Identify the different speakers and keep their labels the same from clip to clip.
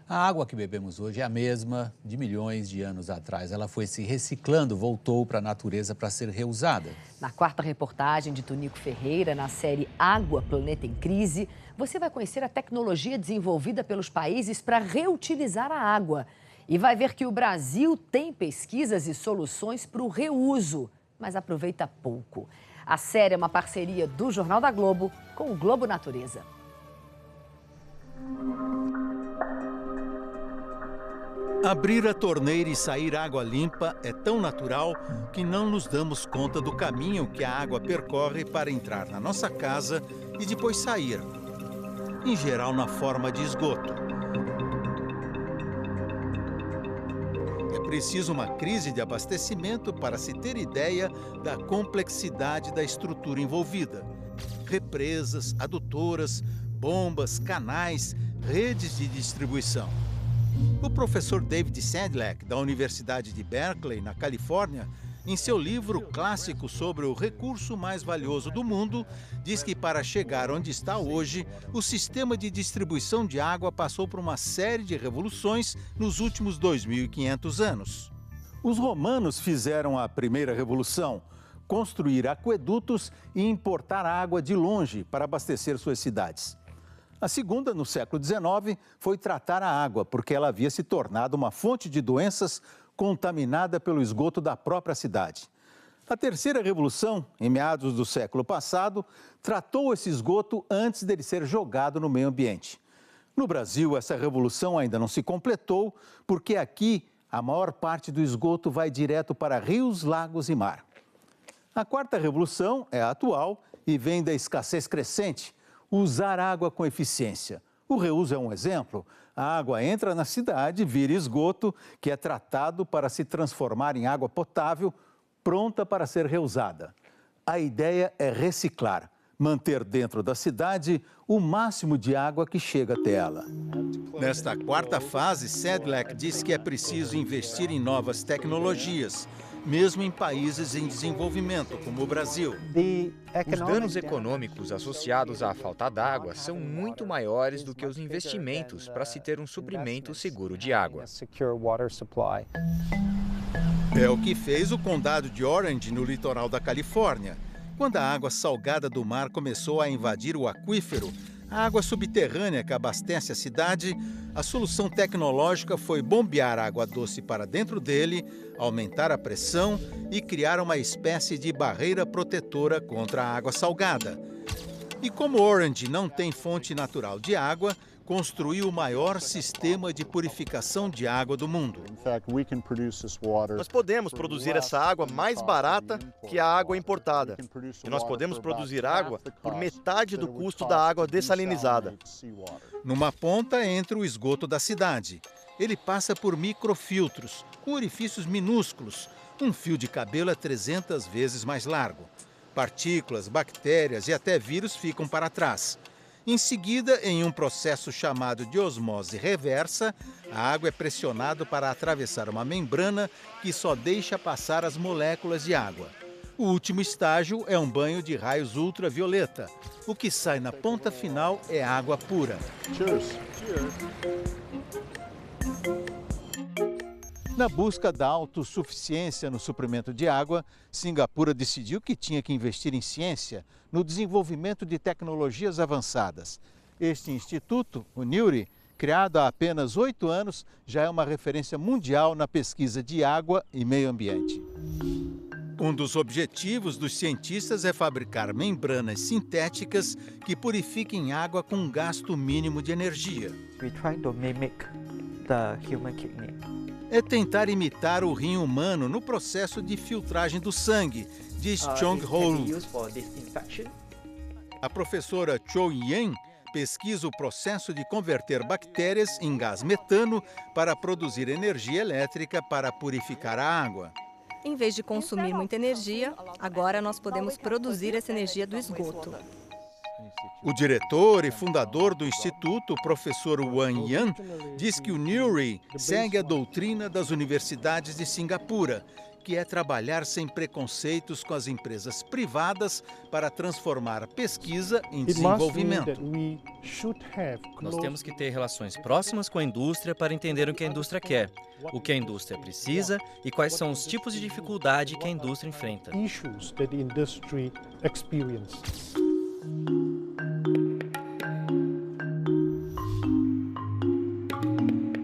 Speaker 1: A água que bebemos hoje é a mesma de milhões de anos atrás. Ela foi se reciclando, voltou para a natureza para ser reusada.
Speaker 2: Na quarta reportagem de Tunico Ferreira, na série Água, Planeta em Crise, você vai conhecer a tecnologia desenvolvida pelos países para reutilizar a água. E vai ver que o Brasil tem pesquisas e soluções para o reuso, mas aproveita pouco. A série é uma parceria do Jornal da Globo com o Globo Natureza.
Speaker 3: Abrir a torneira e sair água limpa é tão natural que não nos damos conta do caminho que a água percorre para entrar na nossa casa e depois sair, em geral na forma de esgoto. É preciso uma crise de abastecimento para se ter ideia da complexidade da estrutura envolvida. Represas, adutoras, bombas, canais, redes de distribuição. O professor David Sedlak, da Universidade de Berkeley, na Califórnia, em seu livro clássico sobre o recurso mais valioso do mundo, diz que para chegar onde está hoje, o sistema de distribuição de água passou por uma série de revoluções nos últimos 2.500 anos. Os romanos fizeram a primeira revolução, construir aquedutos e importar água de longe para abastecer suas cidades. A segunda, no século XIX, foi tratar a água, porque ela havia se tornado uma fonte de doenças contaminada pelo esgoto da própria cidade. A terceira revolução, em meados do século passado, tratou esse esgoto antes dele ser jogado no meio ambiente. No Brasil, essa revolução ainda não se completou, porque aqui a maior parte do esgoto vai direto para rios, lagos e mar. A quarta revolução é a atual e vem da escassez crescente. Usar água com eficiência. O reuso é um exemplo. A água entra na cidade, vira esgoto, que é tratado para se transformar em água potável, pronta para ser reusada. A ideia é reciclar, manter dentro da cidade o máximo de água que chega até ela. Nesta quarta fase, Sedlak diz que é preciso investir em novas tecnologias, mesmo em países em desenvolvimento, como o Brasil.
Speaker 4: Os danos econômicos associados à falta d'água são muito maiores do que os investimentos para se ter um suprimento seguro de água.
Speaker 3: É o que fez o condado de Orange, no litoral da Califórnia. Quando a água salgada do mar começou a invadir o aquífero, a água subterrânea que abastece a cidade, a solução tecnológica foi bombear água doce para dentro dele, aumentar a pressão e criar uma espécie de barreira protetora contra a água salgada. E como Orange não tem fonte natural de água, construiu o maior sistema de purificação de água do mundo.
Speaker 5: Nós podemos produzir essa água mais barata que a água importada. E nós podemos produzir água por metade do custo da água dessalinizada.
Speaker 3: Numa ponta entra o esgoto da cidade. Ele passa por microfiltros, com orifícios minúsculos. Um fio de cabelo é 300 vezes mais largo. Partículas, bactérias e até vírus ficam para trás. Em seguida, em um processo chamado de osmose reversa, a água é pressionada para atravessar uma membrana que só deixa passar as moléculas de água. O último estágio é um banho de raios ultravioleta. O que sai na ponta final é água pura. Cheers. Na busca da autossuficiência no suprimento de água, Singapura decidiu que tinha que investir em ciência, no desenvolvimento de tecnologias avançadas. Este instituto, o NIURI, criado há apenas 8 anos, já é uma referência mundial na pesquisa de água e meio ambiente. Um dos objetivos dos cientistas é fabricar membranas sintéticas que purifiquem água com um gasto mínimo de energia. É tentar imitar o rim humano no processo de filtragem do sangue, diz Chong Ho. A professora Cho Yan pesquisa o processo de converter bactérias em gás metano para produzir energia elétrica para purificar a água.
Speaker 6: Em vez de consumir muita energia, agora nós podemos produzir essa energia do esgoto.
Speaker 3: O diretor e fundador do instituto, o professor Wang Yan, diz que o NIURI segue a doutrina das universidades de Singapura, que é trabalhar sem preconceitos com as empresas privadas para transformar a pesquisa em desenvolvimento.
Speaker 7: Nós temos que ter relações próximas com a indústria para entender o que a indústria quer, o que a indústria precisa e quais são os tipos de dificuldade que a indústria enfrenta.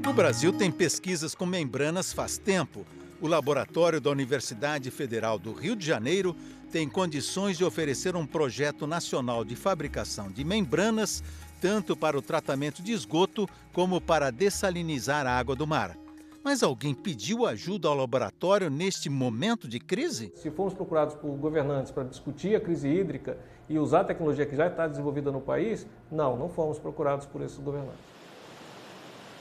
Speaker 3: O Brasil tem pesquisas com membranas faz tempo. O laboratório da Universidade Federal do Rio de Janeiro tem condições de oferecer um projeto nacional de fabricação de membranas, tanto para o tratamento de esgoto como para dessalinizar a água do mar. Mas alguém pediu ajuda ao laboratório neste momento de crise?
Speaker 8: Se fomos procurados por governantes para discutir a crise hídrica e usar a tecnologia que já está desenvolvida no país, não fomos procurados por esses governantes.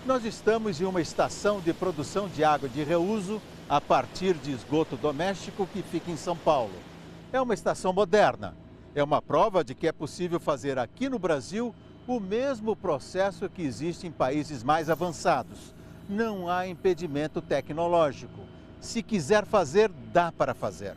Speaker 3: Nós estamos em uma estação de produção de água de reuso a partir de esgoto doméstico que fica em São Paulo. É uma estação moderna. É uma prova de que é possível fazer aqui no Brasil o mesmo processo que existe em países mais avançados. Não há impedimento tecnológico. Se quiser fazer, dá para fazer.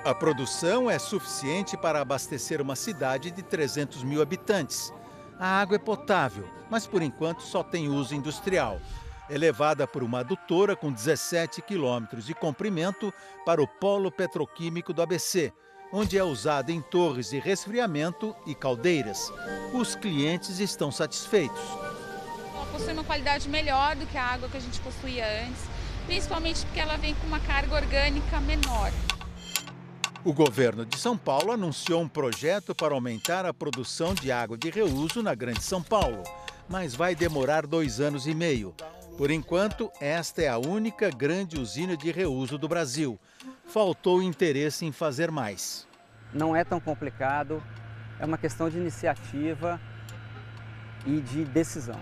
Speaker 3: A produção é suficiente para abastecer uma cidade de 300 mil habitantes. A água é potável, mas por enquanto só tem uso industrial. É levada por uma adutora com 17 quilômetros de comprimento para o polo petroquímico do ABC, onde é usada em torres de resfriamento e caldeiras. Os clientes estão satisfeitos.
Speaker 9: Ela possui uma qualidade melhor do que a água que a gente possuía antes, principalmente porque ela vem com uma carga orgânica menor.
Speaker 3: O governo de São Paulo anunciou um projeto para aumentar a produção de água de reuso na Grande São Paulo, mas vai demorar 2 anos e meio. Por enquanto, esta é a única grande usina de reuso do Brasil. Faltou interesse em fazer mais.
Speaker 10: Não é tão complicado, é uma questão de iniciativa e de decisão.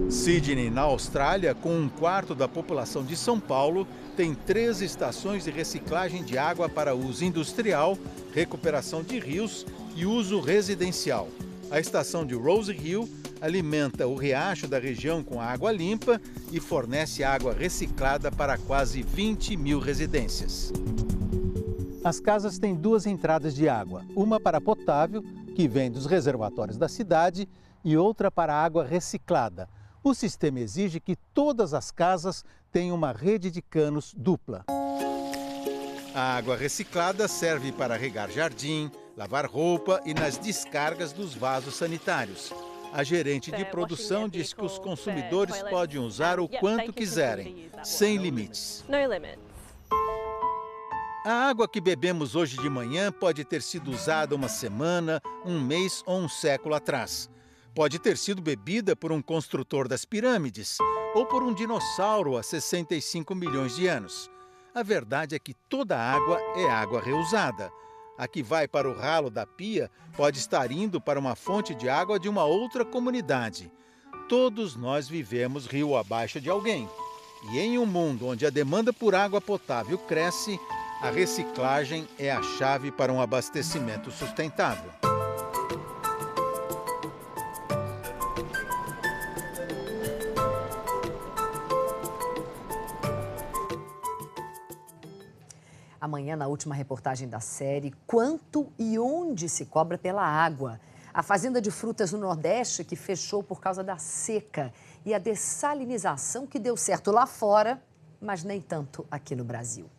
Speaker 3: Sydney, na Austrália, com 1/4 da população de São Paulo, tem 3 estações de reciclagem de água para uso industrial, recuperação de rios e uso residencial. A estação de Rose Hill alimenta o riacho da região com água limpa e fornece água reciclada para quase 20 mil residências. As casas têm 2 entradas de água, uma para potável, que vem dos reservatórios da cidade, e outra para água reciclada. O sistema exige que todas as casas tenham uma rede de canos dupla. A água reciclada serve para regar jardim, lavar roupa e nas descargas dos vasos sanitários. A gerente de produção diz que os consumidores podem usar o quanto quiserem, sem limites. A água que bebemos hoje de manhã pode ter sido usada uma semana, um mês ou um século atrás. Pode ter sido bebida por um construtor das pirâmides ou por um dinossauro há 65 milhões de anos. A verdade é que toda água é água reusada. A que vai para o ralo da pia pode estar indo para uma fonte de água de uma outra comunidade. Todos nós vivemos rio abaixo de alguém. E em um mundo onde a demanda por água potável cresce, a reciclagem é a chave para um abastecimento sustentável.
Speaker 2: Amanhã, na última reportagem da série, quanto e onde se cobra pela água. A fazenda de frutas no Nordeste que fechou por causa da seca e a dessalinização que deu certo lá fora, mas nem tanto aqui no Brasil.